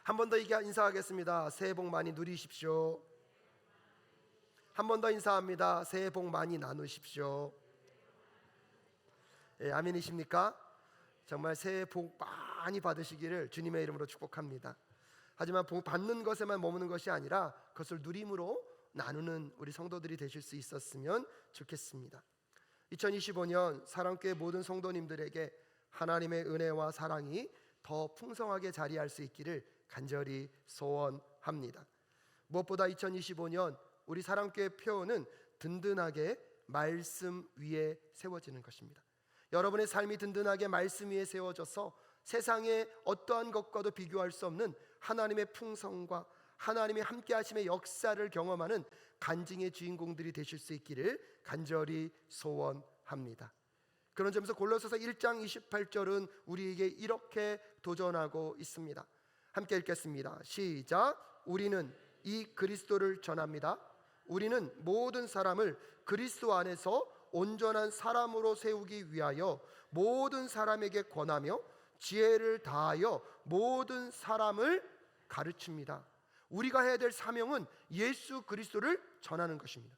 한 번 더 인사하겠습니다. 새해 복 많이 누리십시오. 한 번 더 인사합니다. 새해 복 많이 나누십시오. 아멘이십니까? 정말 새해 복 많이 받으시기를 주님의 이름으로 축복합니다. 하지만 복 받는 것에만 머무는 것이 아니라 그것을 누림으로 나누는 우리 성도들이 되실 수 있었으면 좋겠습니다. 2025년 사랑교회 모든 성도님들에게 하나님의 은혜와 사랑이 더 풍성하게 자리할 수 있기를 간절히 소원합니다. 무엇보다 2025년 우리 사랑교회 표어는 든든하게 말씀 위에 세워지는 것입니다. 여러분의 삶이 든든하게 말씀 위에 세워져서 세상의 어떠한 것과도 비교할 수 없는 하나님의 풍성과 하나님의 함께하심의 역사를 경험하는 간증의 주인공들이 되실 수 있기를 간절히 소원합니다. 그런 점에서 골로새서 1장 28절은 우리에게 이렇게 도전하고 있습니다. 함께 읽겠습니다. 시작. 우리는 이 그리스도를 전합니다. 우리는 모든 사람을 그리스도 안에서 온전한 사람으로 세우기 위하여 모든 사람에게 권하며 지혜를 다하여 모든 사람을 가르칩니다. 우리가 해야 될 사명은 예수 그리스도를 전하는 것입니다.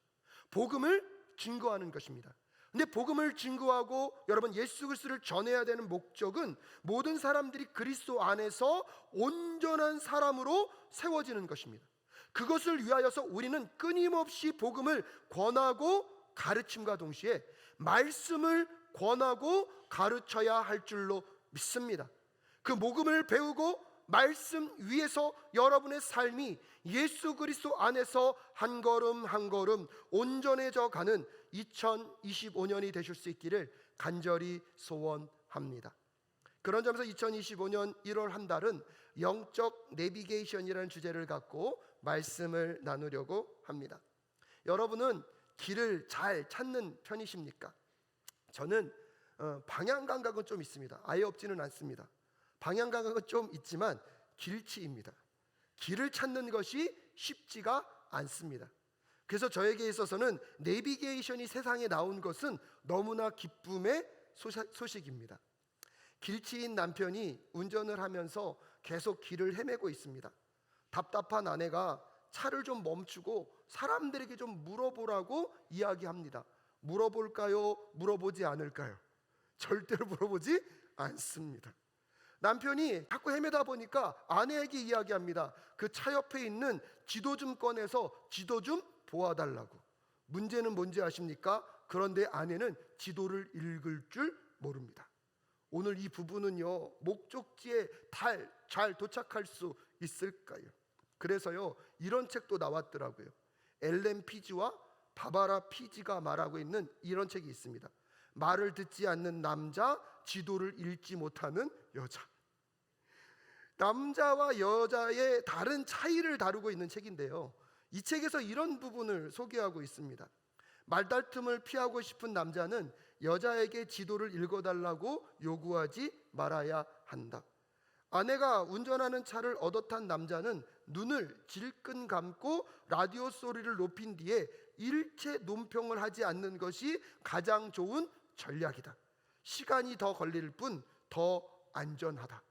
복음을 증거하는 것입니다. 근데 복음을 증거하고 여러분 예수 그리스도를 전해야 되는 목적은 모든 사람들이 그리스도 안에서 온전한 사람으로 세워지는 것입니다. 그것을 위하여서 우리는 끊임없이 복음을 권하고 가르침과 동시에 말씀을 권하고 가르쳐야 할 줄로 믿습니다. 그 복음을 배우고 말씀 위에서 여러분의 삶이 예수 그리스도 안에서 한 걸음 한 걸음 온전해져 가는 2025년이 되실 수 있기를 간절히 소원합니다. 그런 점에서 2025년 1월 한 달은 영적 내비게이션이라는 주제를 갖고 말씀을 나누려고 합니다. 여러분은 길을 잘 찾는 편이십니까? 저는 방향 감각은 좀 있습니다. 아예 없지는 않습니다. 방향 감각은 좀 있지만 길치입니다. 길을 찾는 것이 쉽지가 않습니다. 그래서 저에게 있어서는 내비게이션이 세상에 나온 것은 너무나 기쁨의 소식입니다. 길치인 남편이 운전을 하면서 계속 길을 헤매고 있습니다. 답답한 아내가 차를 좀 멈추고 사람들에게 좀 물어보라고 이야기합니다. 물어볼까요? 물어보지 않을까요? 절대로 물어보지 않습니다. 남편이 자꾸 헤매다 보니까 아내에게 이야기합니다. 그 차 옆에 있는 지도 좀 꺼내서 지도 좀 보아달라고. 문제는 뭔지 아십니까? 그런데 아내는 지도를 읽을 줄 모릅니다. 오늘 이 부부는요, 목적지에 잘 도착할 수 있을까요? 그래서요, 이런 책도 나왔더라고요. 엘렌 피지와 바바라 피지가 말하고 있는 이런 책이 있습니다. 말을 듣지 않는 남자, 지도를 읽지 못하는 여자. 남자와 여자의 다른 차이를 다루고 있는 책인데요, 이 책에서 이런 부분을 소개하고 있습니다. 말다툼을 피하고 싶은 남자는 여자에게 지도를 읽어달라고 요구하지 말아야 한다. 아내가 운전하는 차를 얻어 탄 남자는 눈을 질끈 감고 라디오 소리를 높인 뒤에 일체 논평을 하지 않는 것이 가장 좋은 전략이다. 시간이 더 걸릴 뿐 더 안전하다.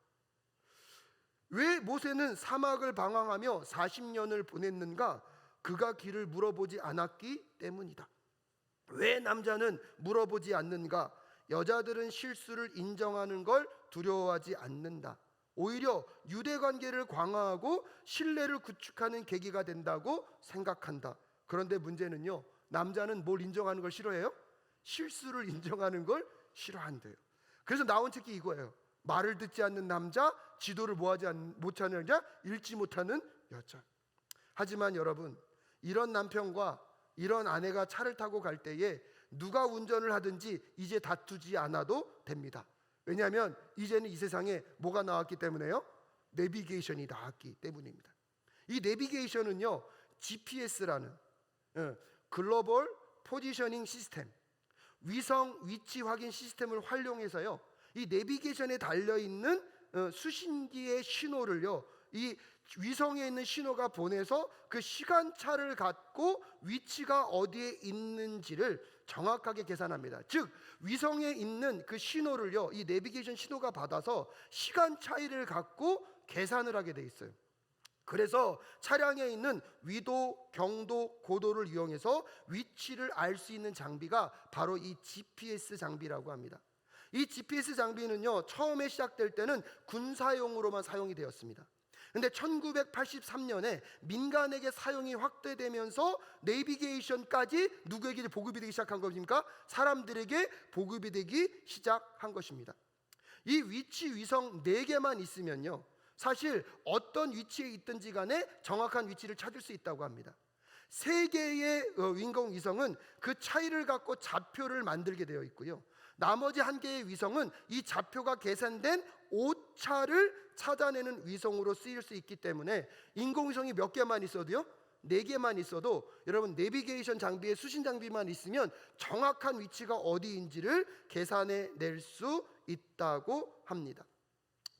왜 모세는 사막을 방황하며 40년을 보냈는가? 그가 길을 물어보지 않았기 때문이다. 왜 남자는 물어보지 않는가? 여자들은 실수를 인정하는 걸 두려워하지 않는다. 오히려 유대관계를 강화하고 신뢰를 구축하는 계기가 된다고 생각한다. 그런데 문제는요, 남자는 뭘 인정하는 걸 싫어해요? 실수를 인정하는 걸 싫어한대요. 그래서 나온 책이 이거예요. 말을 듣지 않는 남자, 지도를 못 찾는 여자, 읽지 못하는 여자. 하지만 여러분, 이런 남편과 이런 아내가 차를 타고 갈 때에 누가 운전을 하든지 이제 다투지 않아도 됩니다. 왜냐하면 이제는 이 세상에 뭐가 나왔기 때문에요? 내비게이션이 나왔기 때문입니다. 이 내비게이션은요, GPS라는 글로벌 포지셔닝 시스템, 위성 위치 확인 시스템을 활용해서요, 이 내비게이션에 달려있는 수신기의 신호를요, 이 위성에 있는 신호가 보내서 그 시간차를 갖고 위치가 어디에 있는지를 정확하게 계산합니다. 즉 위성에 있는 그 신호를요, 이 내비게이션 신호가 받아서 시간 차이를 갖고 계산을 하게 돼 있어요. 그래서 차량에 있는 위도, 경도, 고도를 이용해서 위치를 알 수 있는 장비가 바로 이 GPS 장비라고 합니다. 이 GPS 장비는요, 처음에 시작될 때는 군사용으로만 사용이 되었습니다. 근데 1983년에 민간에게 사용이 확대되면서 내비게이션까지 누구에게 보급이 되기 시작한 겁니까? 사람들에게 보급이 되기 시작한 것입니다. 이 위치 위성 4개만 있으면요, 사실 어떤 위치에 있든지 간에 정확한 위치를 찾을 수 있다고 합니다. 3개의 인공위성은 그 차이를 갖고 좌표를 만들게 되어 있고요, 나머지 1개의 위성은 이 좌표가 계산된 오차를 찾아내는 위성으로 쓰일 수 있기 때문에 인공위성이 몇 개만 있어도요, 4개만 있어도 여러분 내비게이션 장비에 수신 장비만 있으면 정확한 위치가 어디인지를 계산해 낼 수 있다고 합니다.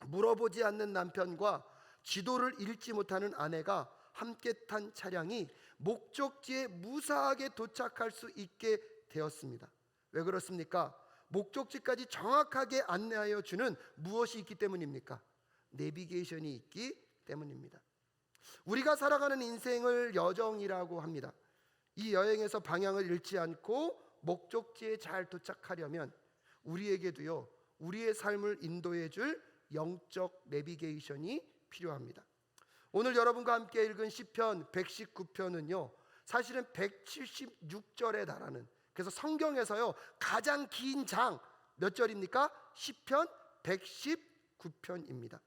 물어보지 않는 남편과 지도를 읽지 못하는 아내가 함께 탄 차량이 목적지에 무사하게 도착할 수 있게 되었습니다. 왜 그렇습니까? 목적지까지 정확하게 안내하여 주는 무엇이 있기 때문입니까? 내비게이션이 있기 때문입니다. 우리가 살아가는 인생을 여정이라고 합니다. 이 여행에서 방향을 잃지 않고 목적지에 잘 도착하려면 우리에게도요, 우리의 삶을 인도해 줄 영적 내비게이션이 필요합니다. 오늘 여러분과 함께 읽은 시편 119편은요, 사실은 176절에 달하는, 그래서 성경에서요 가장 긴 장 몇 절입니까? 시편 119편입니다.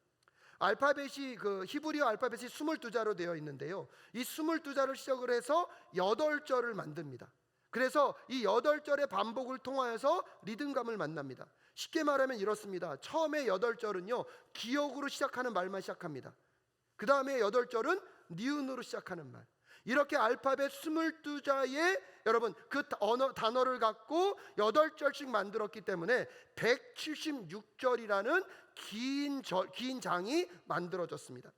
알파벳이 히브리어 알파벳이 22자로 되어 있는데요, 이 22자를 시작을 해서 8절을 만듭니다. 그래서 이 8절의 반복을 통하여서 리듬감을 만납니다. 쉽게 말하면 이렇습니다. 처음에 8절은요 기역으로 시작하는 말만 시작합니다. 그 다음에 8절은 니은으로 시작하는 말. 이렇게 알파벳 22자의 여러분 그 단어를 갖고 8절씩 만들었기 때문에 176절이라는 긴 장이 만들어졌습니다.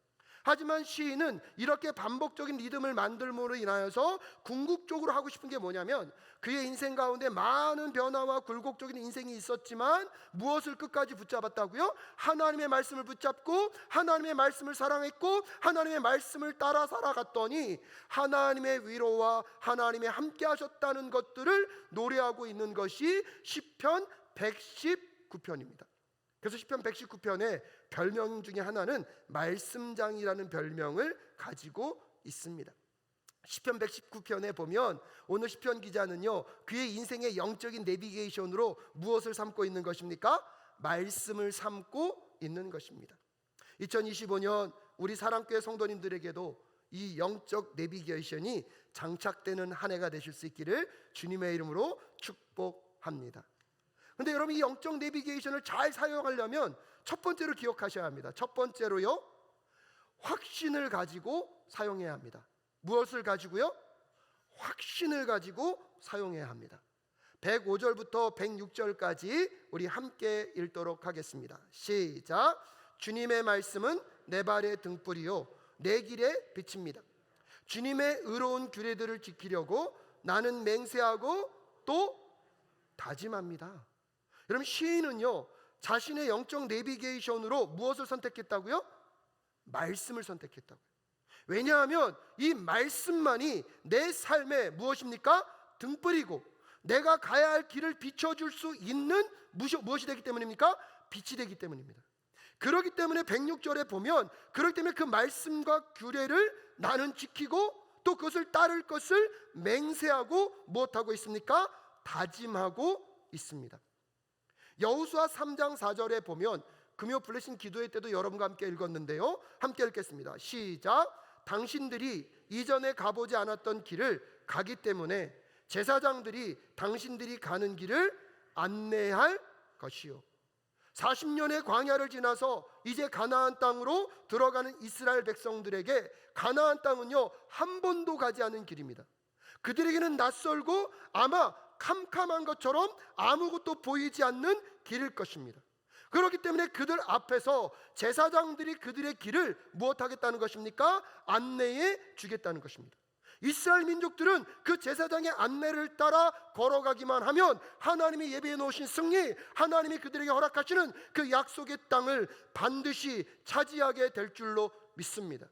하지만 시인은 이렇게 반복적인 리듬을 만들므로 인하여서 궁극적으로 하고 싶은 게 뭐냐면, 그의 인생 가운데 많은 변화와 굴곡적인 인생이 있었지만 무엇을 끝까지 붙잡았다고요? 하나님의 말씀을 붙잡고 하나님의 말씀을 사랑했고 하나님의 말씀을 따라 살아갔더니 하나님의 위로와 하나님의 함께 하셨다는 것들을 노래하고 있는 것이 시편 119편입니다. 그래서 시편 119편의 별명 중에 하나는 말씀장이라는 별명을 가지고 있습니다. 시편 119편에 보면 오늘 시편 기자는요, 그의 인생의 영적인 내비게이션으로 무엇을 삼고 있는 것입니까? 말씀을 삼고 있는 것입니다. 2025년 우리 사랑교회 성도님들에게도 이 영적 내비게이션이 장착되는 한 해가 되실 수 있기를 주님의 이름으로 축복합니다. 근데 여러분, 이 영적 내비게이션을 잘 사용하려면 첫 번째로 기억하셔야 합니다. 첫 번째로요, 확신을 가지고 사용해야 합니다. 무엇을 가지고요? 확신을 가지고 사용해야 합니다. 105절부터 106절까지 우리 함께 읽도록 하겠습니다. 시작. 주님의 말씀은 내 발의 등불이요 내 길의 빛입니다. 주님의 의로운 규례들을 지키려고 나는 맹세하고 또 다짐합니다. 여러분, 시인은요 자신의 영적 내비게이션으로 무엇을 선택했다고요? 말씀을 선택했다고요. 왜냐하면 이 말씀만이 내 삶의 무엇입니까? 등불이고 내가 가야 할 길을 비춰줄 수 있는 무엇이 되기 때문입니까? 빛이 되기 때문입니다. 그렇기 때문에 106절에 보면, 그렇기 때문에 그 말씀과 규례를 나는 지키고 또 그것을 따를 것을 맹세하고 무엇하고 있습니까? 다짐하고 있습니다. 여호수아 3장 4절에 보면, 금요 블레싱 기도회 때도 여러분과 함께 읽었는데요, 함께 읽겠습니다. 시작. 당신들이 이전에 가보지 않았던 길을 가기 때문에 제사장들이 당신들이 가는 길을 안내할 것이요. 40년의 광야를 지나서 이제 가나안 땅으로 들어가는 이스라엘 백성들에게 가나안 땅은요 한 번도 가지 않은 길입니다. 그들에게는 낯설고 아마 캄캄한 것처럼 아무것도 보이지 않는 길일 것입니다. 그렇기 때문에 그들 앞에서 제사장들이 그들의 길을 무엇하겠다는 것입니까? 안내해 주겠다는 것입니다. 이스라엘 민족들은 그 제사장의 안내를 따라 걸어가기만 하면 하나님이 예비해 놓으신 승리, 하나님이 그들에게 허락하시는 그 약속의 땅을 반드시 차지하게 될 줄로 믿습니다.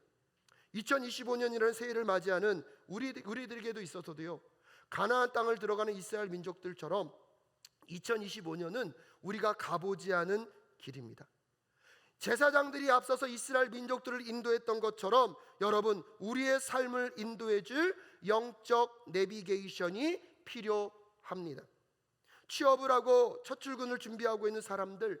2025년이라는 새해를 맞이하는 우리들에게도 있어서도요, 가나안 땅을 들어가는 이스라엘 민족들처럼 2025년은 우리가 가보지 않은 길입니다. 제사장들이 앞서서 이스라엘 민족들을 인도했던 것처럼 여러분, 우리의 삶을 인도해 줄 영적 내비게이션이 필요합니다. 취업을 하고 첫 출근을 준비하고 있는 사람들,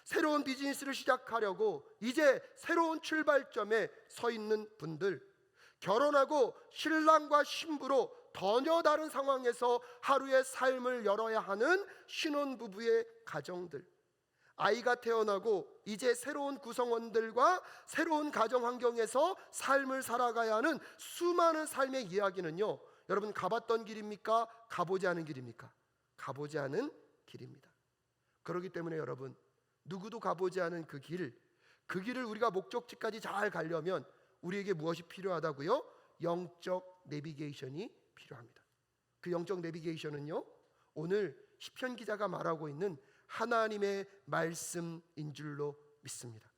새로운 비즈니스를 시작하려고 이제 새로운 출발점에 서 있는 분들, 결혼하고 신랑과 신부로 전혀 다른 상황에서 하루의 삶을 열어야 하는 신혼부부의 가정들, 아이가 태어나고 이제 새로운 구성원들과 새로운 가정 환경에서 삶을 살아가야 하는 수많은 삶의 이야기는요, 여러분, 가봤던 길입니까? 가보지 않은 길입니까? 가보지 않은 길입니다. 그렇기 때문에 여러분, 누구도 가보지 않은 그 길을 우리가 목적지까지 잘 가려면 우리에게 무엇이 필요하다고요? 영적 내비게이션이 필요합니다. 그 영적 내비게이션은요, 오늘 시편 기자가 말하고 있는 하나님의 말씀인 줄로 믿습니다.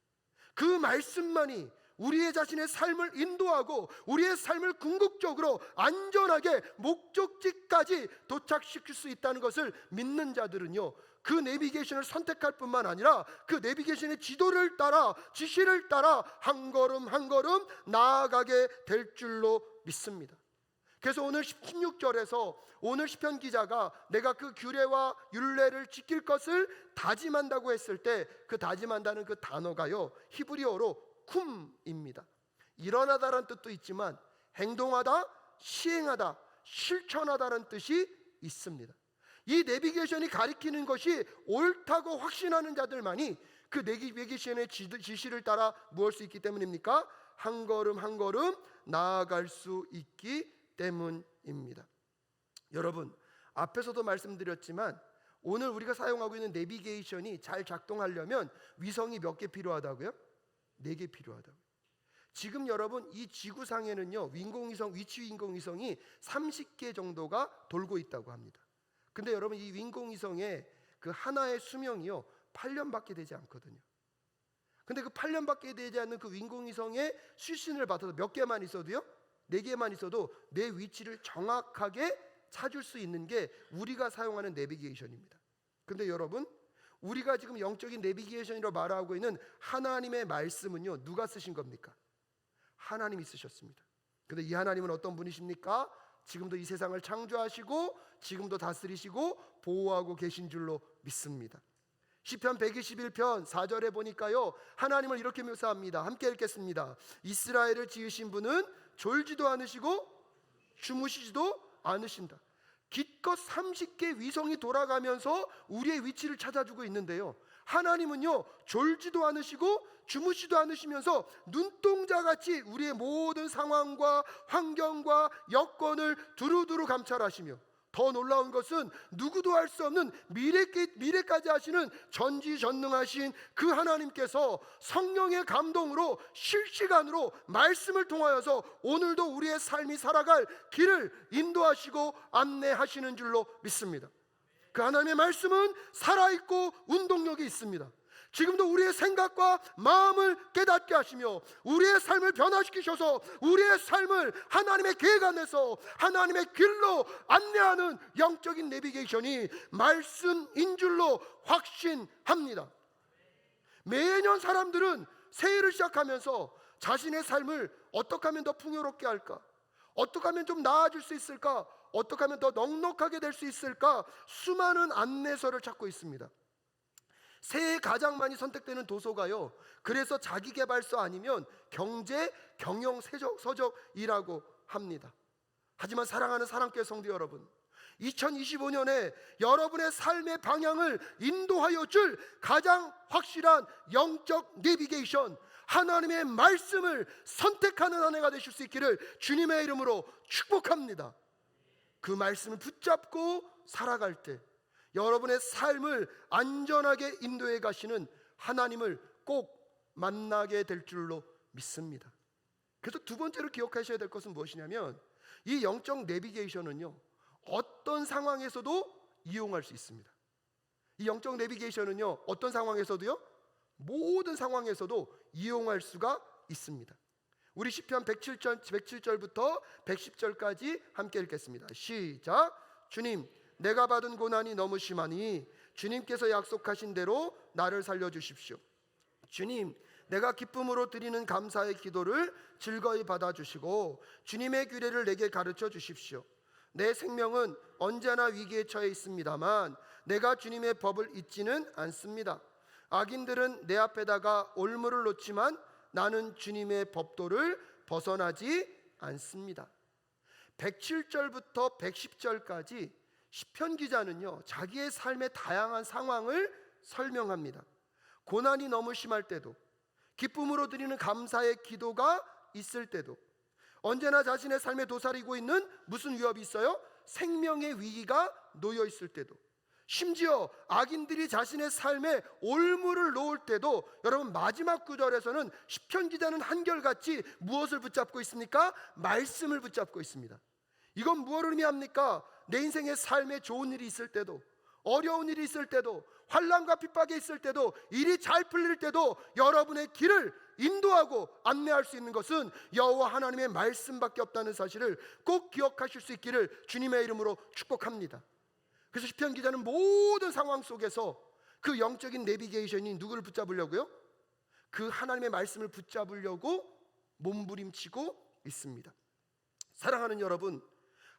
그 말씀만이 우리의 자신의 삶을 인도하고 우리의 삶을 궁극적으로 안전하게 목적지까지 도착시킬 수 있다는 것을 믿는 자들은요, 그 내비게이션을 선택할 뿐만 아니라 그 내비게이션의 지도를 따라, 지시를 따라 한 걸음 한 걸음 나아가게 될 줄로 믿습니다. 그래서 오늘 16절에서 오늘 시편 기자가 내가 그 규례와 율례를 지킬 것을 다짐한다고 했을 때, 그 다짐한다는 그 단어가요, 히브리어로 쿰입니다. 일어나다라는 뜻도 있지만 행동하다, 시행하다, 실천하다라는 뜻이 있습니다. 이 내비게이션이 가리키는 것이 옳다고 확신하는 자들만이 그 내비게이션의 지시를 따라 무엇 수 있기 때문입니까? 한 걸음 한 걸음 나아갈 수 있기 때문입니다. 여러분, 앞에서도 말씀드렸지만 오늘 우리가 사용하고 있는 내비게이션이 잘 작동하려면 위성이 몇 개 필요하다고요? 4개 필요하다고요. 지금 여러분, 이 지구상에는요, 위치 인공위성이 30개 정도가 돌고 있다고 합니다. 근데 여러분, 이 인공위성의 그 하나의 수명이요 8년밖에 되지 않거든요. 근데 그 8년밖에 되지 않는 그 인공위성의 수신을 받아서 몇 개만 있어도요, 4개만 있어도 내 위치를 정확하게 찾을 수 있는 게 우리가 사용하는 내비게이션입니다. 근데 여러분, 우리가 지금 영적인 내비게이션이라고 말하고 있는 하나님의 말씀은요, 누가 쓰신 겁니까? 하나님이 쓰셨습니다. 근데 이 하나님은 어떤 분이십니까? 지금도 이 세상을 창조하시고 지금도 다스리시고 보호하고 계신 줄로 믿습니다. 시편 121편 4절에 보니까요, 하나님을 이렇게 묘사합니다. 함께 읽겠습니다. 이스라엘을 지으신 분은 졸지도 않으시고 주무시지도 않으신다. 기껏 30개 위성이 돌아가면서 우리의 위치를 찾아주고 있는데요, 하나님은요 졸지도 않으시고 주무시도 않으시면서 눈동자같이 우리의 모든 상황과 환경과 여건을 두루두루 감찰하시며, 더 놀라운 것은 누구도 알 수 없는 미래까지 하시는 전지전능하신 그 하나님께서 성령의 감동으로 실시간으로 말씀을 통하여서 오늘도 우리의 삶이 살아갈 길을 인도하시고 안내하시는 줄로 믿습니다. 그 하나님의 말씀은 살아있고 운동력이 있습니다. 지금도 우리의 생각과 마음을 깨닫게 하시며 우리의 삶을 변화시키셔서 우리의 삶을 하나님의 계획 안에서 하나님의 길로 안내하는 영적인 내비게이션이 말씀인 줄로 확신합니다. 매년 사람들은 새해를 시작하면서 자신의 삶을 어떻게 하면 더 풍요롭게 할까? 어떻게 하면 좀 나아질 수 있을까? 어떻게 하면 더 넉넉하게 될 수 있을까? 수많은 안내서를 찾고 있습니다. 새해 가장 많이 선택되는 도서가요, 그래서 자기계발서 아니면 경제 경영 서적이라고 합니다. 하지만 사랑하는 사랑교회 성도 여러분, 2025년에 여러분의 삶의 방향을 인도하여 줄 가장 확실한 영적 내비게이션, 하나님의 말씀을 선택하는 한 해가 되실 수 있기를 주님의 이름으로 축복합니다. 그 말씀을 붙잡고 살아갈 때 여러분의 삶을 안전하게 인도해 가시는 하나님을 꼭 만나게 될 줄로 믿습니다. 그래서 두 번째로 기억하셔야 될 것은 무엇이냐면, 이 영적 내비게이션은요 어떤 상황에서도 이용할 수 있습니다. 이 영적 내비게이션은요 어떤 상황에서도요, 모든 상황에서도 이용할 수가 있습니다. 우리 시편 107절부터 110절까지 함께 읽겠습니다. 시작. 주님, 내가 받은 고난이 너무 심하니 주님께서 약속하신 대로 나를 살려주십시오. 주님, 내가 기쁨으로 드리는 감사의 기도를 즐거이 받아주시고 주님의 규례를 내게 가르쳐 주십시오. 내 생명은 언제나 위기에 처해 있습니다만 내가 주님의 법을 잊지는 않습니다. 악인들은 내 앞에다가 올무를 놓지만 나는 주님의 법도를 벗어나지 않습니다. 107절부터 110절까지 시편 기자는요, 자기의 삶의 다양한 상황을 설명합니다. 고난이 너무 심할 때도, 기쁨으로 드리는 감사의 기도가 있을 때도, 언제나 자신의 삶에 도사리고 있는 무슨 위협이 있어요? 생명의 위기가 놓여 있을 때도, 심지어 악인들이 자신의 삶에 올무를 놓을 때도, 여러분 마지막 구절에서는 시편 기자는 한결같이 무엇을 붙잡고 있습니까? 말씀을 붙잡고 있습니다. 이건 무엇을 의미합니까? 내 인생의 삶에 좋은 일이 있을 때도, 어려운 일이 있을 때도, 환난과 핍박이 있을 때도, 일이 잘 풀릴 때도 여러분의 길을 인도하고 안내할 수 있는 것은 여호와 하나님의 말씀밖에 없다는 사실을 꼭 기억하실 수 있기를 주님의 이름으로 축복합니다. 그래서 시편 기자는 모든 상황 속에서 그 영적인 내비게이션이 누구를 붙잡으려고요? 그 하나님의 말씀을 붙잡으려고 몸부림치고 있습니다. 사랑하는 여러분,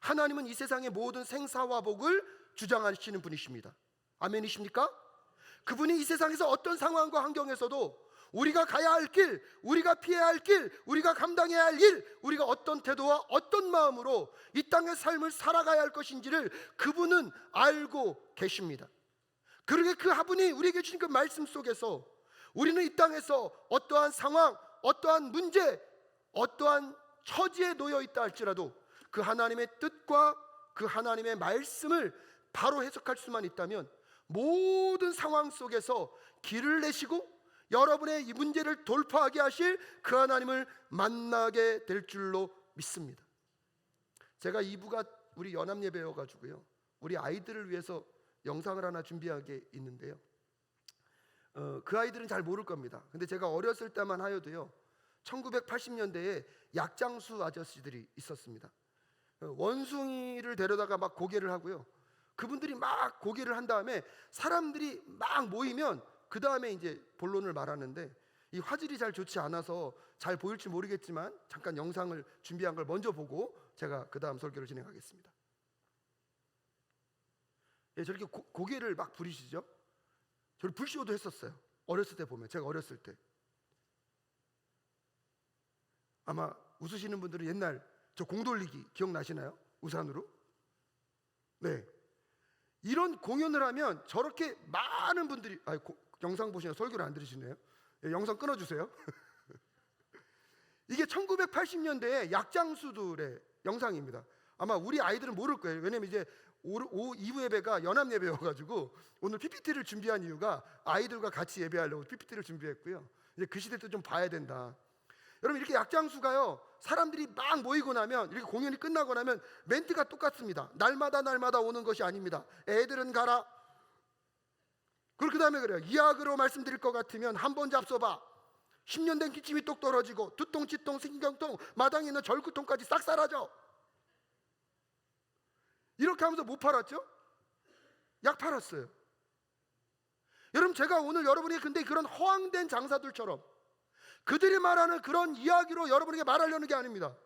하나님은 이 세상의 모든 생사화복을 주장하시는 분이십니다. 아멘이십니까? 그분이 이 세상에서 어떤 상황과 환경에서도 우리가 가야 할 길, 우리가 피해야 할 길, 우리가 감당해야 할 일, 우리가 어떤 태도와 어떤 마음으로 이 땅의 삶을 살아가야 할 것인지를 그분은 알고 계십니다. 그러게 그 하분이 우리에게 주신 그 말씀 속에서 우리는 이 땅에서 어떠한 상황, 어떠한 문제, 어떠한 처지에 놓여 있다 할지라도 그 하나님의 뜻과 그 하나님의 말씀을 바로 해석할 수만 있다면 모든 상황 속에서 길을 내시고 여러분의 이 문제를 돌파하게 하실 그 하나님을 만나게 될 줄로 믿습니다. 제가 2부가 우리 연합예배여가지고요, 우리 아이들을 위해서 영상을 하나 준비한 게 있는데요, 그 아이들은 잘 모를 겁니다. 근데 제가 어렸을 때만 하여도요, 1980년대에 약장수 아저씨들이 있었습니다. 원숭이를 데려다가 막 고개를 하고요, 그분들이 막 고개를 한 다음에 사람들이 막 모이면 그 다음에 이제 본론을 말하는데, 이 화질이 잘 좋지 않아서 잘 보일지 모르겠지만 잠깐 영상을 준비한 걸 먼저 보고 제가 그 다음 설교를 진행하겠습니다. 예, 저렇게 고개를 막 부리시죠? 저를 불시오도 했었어요. 어렸을 때 보면, 제가 어렸을 때. 아마 웃으시는 분들은 옛날 저 공돌리기 기억나시나요? 우산으로? 네. 이런 공연을 하면 저렇게 많은 분들이, 영상 보시나 설교를 안 들으시네요. 예, 영상 끊어주세요. 이게 1980년대에 약장수들의 영상입니다. 아마 우리 아이들은 모를 거예요. 왜냐면 이제 2부 예배가 연합 예배여가지고 오늘 PPT를 준비한 이유가 아이들과 같이 예배하려고 PPT를 준비했고요. 이제 그 시대 때 좀 봐야 된다. 여러분, 이렇게 약장수가요, 사람들이 막 모이고 나면, 이렇게 공연이 끝나고 나면 멘트가 똑같습니다. 날마다 오는 것이 아닙니다. 애들은 가라. 그리고 그 다음에 그래요. 이야기로 말씀드릴 것 같으면 한번 잡숴봐. 10년 된 기침이 똑 떨어지고 두통, 치통, 신경통, 마당에 있는 절구통까지 싹 사라져. 이렇게 하면서 뭐 팔았죠? 약 팔았어요. 여러분, 제가 오늘 여러분에게 근데 그런 허황된 장사들처럼 그들이 말하는 그런 이야기로 여러분에게 말하려는 게 아닙니다.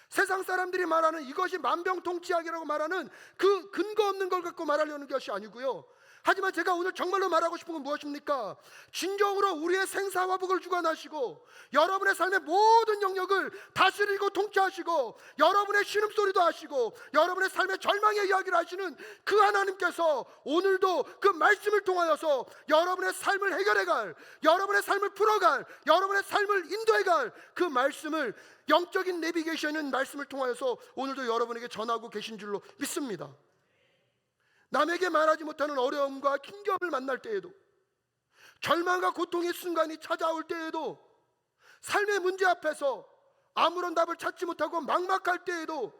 세상 사람들이 말하는 이것이 만병통치약이라고 말하는 그 근거 없는 걸 갖고 말하려는 것이 아니고요, 하지만 제가 오늘 정말로 말하고 싶은 건 무엇입니까? 진정으로 우리의 생사화복을 주관하시고 여러분의 삶의 모든 영역을 다스리고 통치하시고 여러분의 신음소리도 하시고 여러분의 삶의 절망의 이야기를 하시는 그 하나님께서 오늘도 그 말씀을 통하여서 여러분의 삶을 해결해갈, 여러분의 삶을 풀어갈, 여러분의 삶을 인도해갈 그 말씀을, 영적인 내비게이션인 말씀을 통하여서 오늘도 여러분에게 전하고 계신 줄로 믿습니다. 남에게 말하지 못하는 어려움과 힘겨움을 만날 때에도, 절망과 고통의 순간이 찾아올 때에도, 삶의 문제 앞에서 아무런 답을 찾지 못하고 막막할 때에도,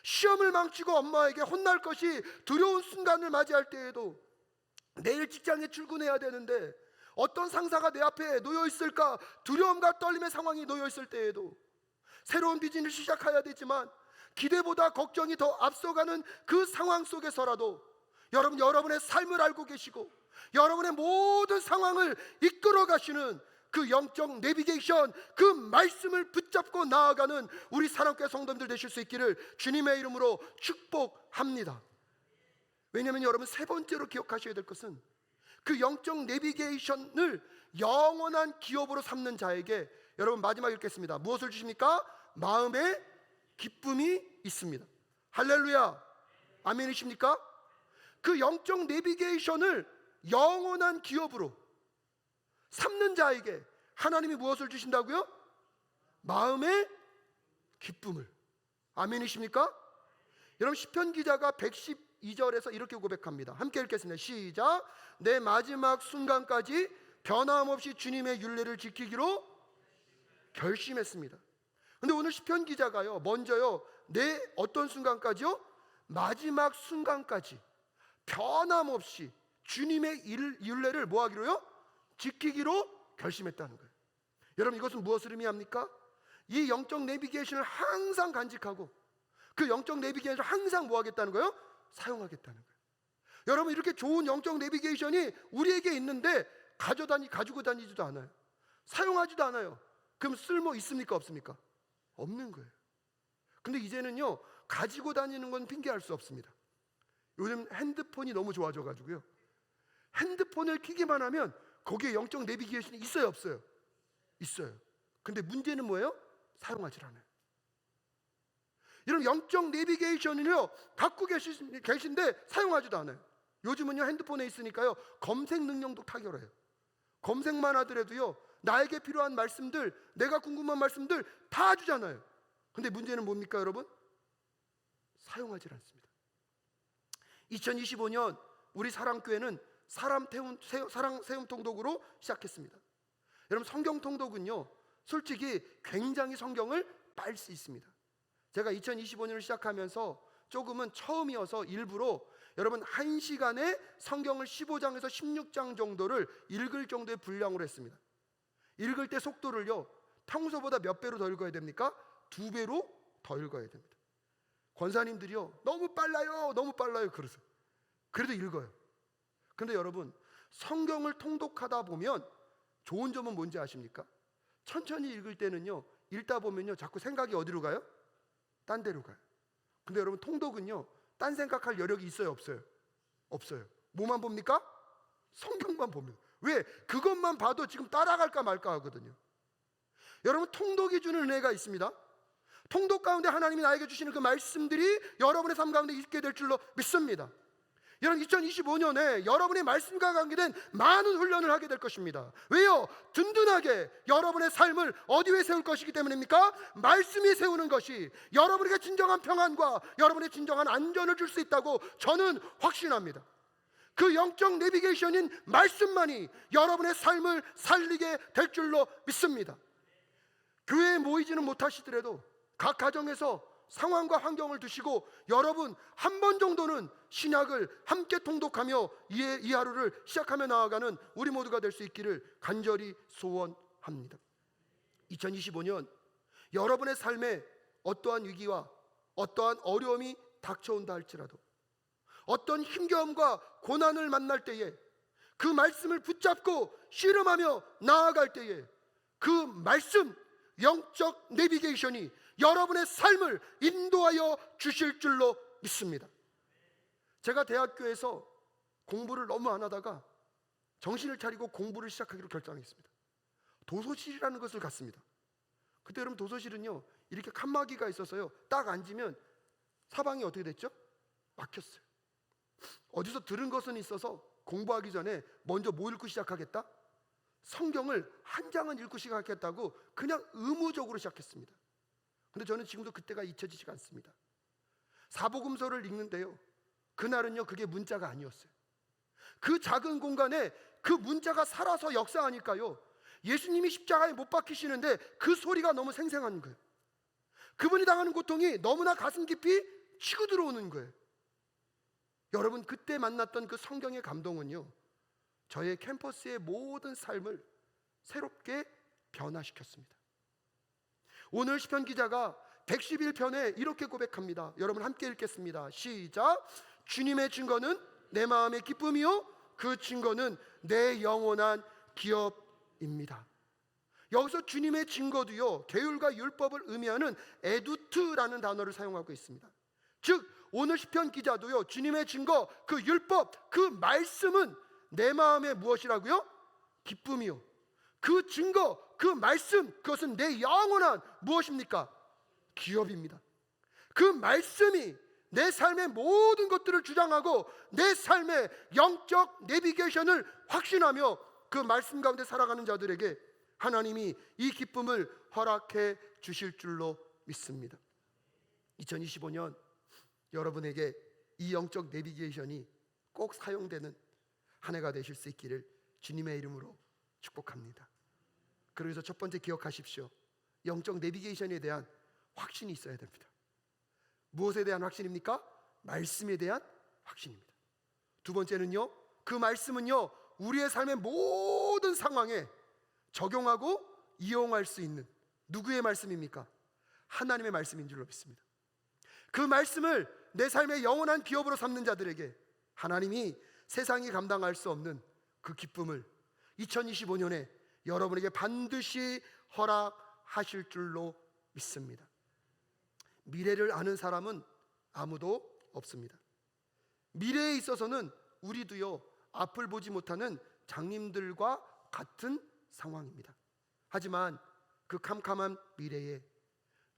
시험을 망치고 엄마에게 혼날 것이 두려운 순간을 맞이할 때에도, 내일 직장에 출근해야 되는데 어떤 상사가 내 앞에 놓여 있을까 두려움과 떨림의 상황이 놓여 있을 때에도 새로운 비즈니스를 시작해야 되지만 기대보다 걱정이 더 앞서가는 그 상황 속에서라도 여러분의 삶을 알고 계시고 여러분의 모든 상황을 이끌어 가시는 그 영적 내비게이션, 그 말씀을 붙잡고 나아가는 우리 사랑교회 성도님들 되실 수 있기를 주님의 이름으로 축복합니다. 왜냐하면 여러분, 세 번째로 기억하셔야 될 것은 그 영적 내비게이션을 영원한 기업으로 삼는 자에게, 여러분 마지막 읽겠습니다. 무엇을 주십니까? 마음의 기쁨이 있습니다. 할렐루야, 아멘이십니까? 그 영적 내비게이션을 영원한 기업으로 삼는 자에게 하나님이 무엇을 주신다고요? 마음의 기쁨을. 아멘이십니까? 여러분, 시편 기자가 112절에서 이렇게 고백합니다. 함께 읽겠습니다. 시작. 내 마지막 순간까지 변함없이 주님의 율례를 지키기로 결심했습니다. 근데 오늘 시편 기자가요, 먼저요, 내 어떤 순간까지요? 마지막 순간까지 변함없이 주님의 율례를 뭐 하기로요? 지키기로 결심했다는 거예요. 여러분, 이것은 무엇을 의미합니까? 이 영적 내비게이션을 항상 간직하고 그 영적 내비게이션을 항상 뭐 하겠다는 거예요? 사용하겠다는 거예요. 여러분, 이렇게 좋은 영적 내비게이션이 우리에게 있는데 가지고 다니지도 않아요. 사용하지도 않아요. 그럼 쓸모 있습니까? 없습니까? 없는 거예요. 근데 이제는요, 가지고 다니는 건 핑계할 수 없습니다. 요즘 핸드폰이 너무 좋아져 가지고요, 핸드폰을 켜기만 하면 거기에 영적 내비게이션이 있어요, 없어요? 있어요. 근데 문제는 뭐예요? 사용하지 않아요. 이런 영적 내비게이션을요 갖고 계신데 사용하지도 않아요. 요즘은요, 핸드폰에 있으니까요 검색 능력도 탁월해요. 검색만 하더라도요 나에게 필요한 말씀들, 내가 궁금한 말씀들 다 주잖아요. 근데 문제는 뭡니까 여러분? 사용하지 않습니다. 2025년 우리 사랑교회는 사랑 세움 통독으로 시작했습니다. 여러분, 성경 통독은요 솔직히 굉장히 성경을 빨 수 있습니다. 제가 2025년을 시작하면서 조금은 처음이어서 일부러 여러분 1시간에 성경을 15장에서 16장 정도를 읽을 정도의 분량으로 했습니다. 읽을 때 속도를요 평소보다 몇 배로 더 읽어야 됩니까? 2배로 더 읽어야 됩니다. 권사님들이요 너무 빨라요 그러세요. 그래도 읽어요. 근데 여러분, 성경을 통독하다 보면 좋은 점은 뭔지 아십니까? 천천히 읽을 때는요 읽다 보면요 자꾸 생각이 어디로 가요? 딴 데로 가요. 근데 여러분, 통독은요 딴 생각할 여력이 있어요, 없어요? 없어요. 뭐만 봅니까? 성경만 봅니다. 왜? 그것만 봐도 지금 따라갈까 말까 하거든요. 여러분, 통독이 주는 은혜가 있습니다. 통독 가운데 하나님이 나에게 주시는 그 말씀들이 여러분의 삶 가운데 있게 될 줄로 믿습니다. 여러분, 2025년에 여러분의 말씀과 관계된 많은 훈련을 하게 될 것입니다. 왜요? 든든하게 여러분의 삶을 어디에 세울 것이기 때문입니까? 말씀이 세우는 것이 여러분에게 진정한 평안과 여러분의 진정한 안전을 줄 수 있다고 저는 확신합니다. 그 영적 내비게이션인 말씀만이 여러분의 삶을 살리게 될 줄로 믿습니다. 교회에 모이지는 못하시더라도 각 가정에서 상황과 환경을 두시고 여러분 한 번 정도는 신약을 함께 통독하며 이 하루를 시작하며 나아가는 우리 모두가 될 수 있기를 간절히 소원합니다. 2025년 여러분의 삶에 어떠한 위기와 어떠한 어려움이 닥쳐온다 할지라도, 어떤 힘겨움과 고난을 만날 때에 그 말씀을 붙잡고 씨름하며 나아갈 때에 그 말씀, 영적 내비게이션이 여러분의 삶을 인도하여 주실 줄로 믿습니다. 제가 대학교에서 공부를 너무 안 하다가 정신을 차리고 공부를 시작하기로 결정했습니다. 도서실이라는 것을 갔습니다. 그때 여러분, 도서실은요 이렇게 칸막이가 있어서요 딱 앉으면 사방이 어떻게 됐죠? 막혔어요. 어디서 들은 것은 있어서 공부하기 전에 먼저 뭐 읽고 시작하겠다? 성경을 한 장은 읽고 시작하겠다고 그냥 의무적으로 시작했습니다. 근데 저는 지금도 그때가 잊혀지지가 않습니다. 사복음서를 읽는데요, 그날은요 그게 문자가 아니었어요. 그 작은 공간에 그 문자가 살아서 역사하니까요, 예수님이 십자가에 못 박히시는데 그 소리가 너무 생생한 거예요. 그분이 당하는 고통이 너무나 가슴 깊이 치고 들어오는 거예요. 여러분, 그때 만났던 그 성경의 감동은요 저의 캠퍼스의 모든 삶을 새롭게 변화시켰습니다. 오늘 시편 기자가 111편에 이렇게 고백합니다. 여러분 함께 읽겠습니다. 시작. 주님의 증거는 내 마음의 기쁨이요 그 증거는 내 영원한 기업입니다. 여기서 주님의 증거도요, 계율과 율법을 의미하는 에두트라는 단어를 사용하고 있습니다. 즉 오늘 시편 기자도요, 주님의 증거, 그 율법, 그 말씀은 내 마음의 무엇이라고요? 기쁨이요. 그 증거, 그 말씀, 그것은 내 영원한 무엇입니까? 기업입니다. 그 말씀이 내 삶의 모든 것들을 주장하고 내 삶의 영적 내비게이션을 확신하며 그 말씀 가운데 살아가는 자들에게 하나님이 이 기쁨을 허락해 주실 줄로 믿습니다. 2025년 여러분에게 이 영적 내비게이션이 꼭 사용되는 한 해가 되실 수 있기를 주님의 이름으로 축복합니다. 그래서 첫 번째 기억하십시오. 영적 내비게이션에 대한 확신이 있어야 됩니다. 무엇에 대한 확신입니까? 말씀에 대한 확신입니다. 두 번째는요, 그 말씀은요 우리의 삶의 모든 상황에 적용하고 이용할 수 있는 누구의 말씀입니까? 하나님의 말씀인 줄로 믿습니다. 그 말씀을 내 삶의 영원한 기업으로 삼는 자들에게 하나님이 세상이 감당할 수 없는 그 기쁨을 2025년에 여러분에게 반드시 허락하실 줄로 믿습니다. 미래를 아는 사람은 아무도 없습니다. 미래에 있어서는 우리도요 앞을 보지 못하는 장님들과 같은 상황입니다. 하지만 그 캄캄한 미래에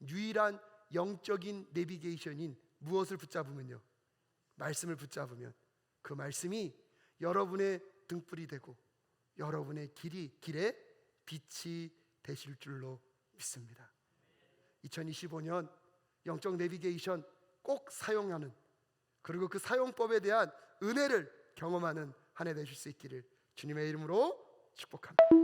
유일한 영적인 내비게이션인 무엇을 붙잡으면요, 말씀을 붙잡으면 그 말씀이 여러분의 등불이 되고 여러분의 길에 빛이 되실 줄로 믿습니다. 2025년 영적 내비게이션 꼭 사용하는, 그리고 그 사용법에 대한 은혜를 경험하는 한 해 되실 수 있기를 주님의 이름으로 축복합니다.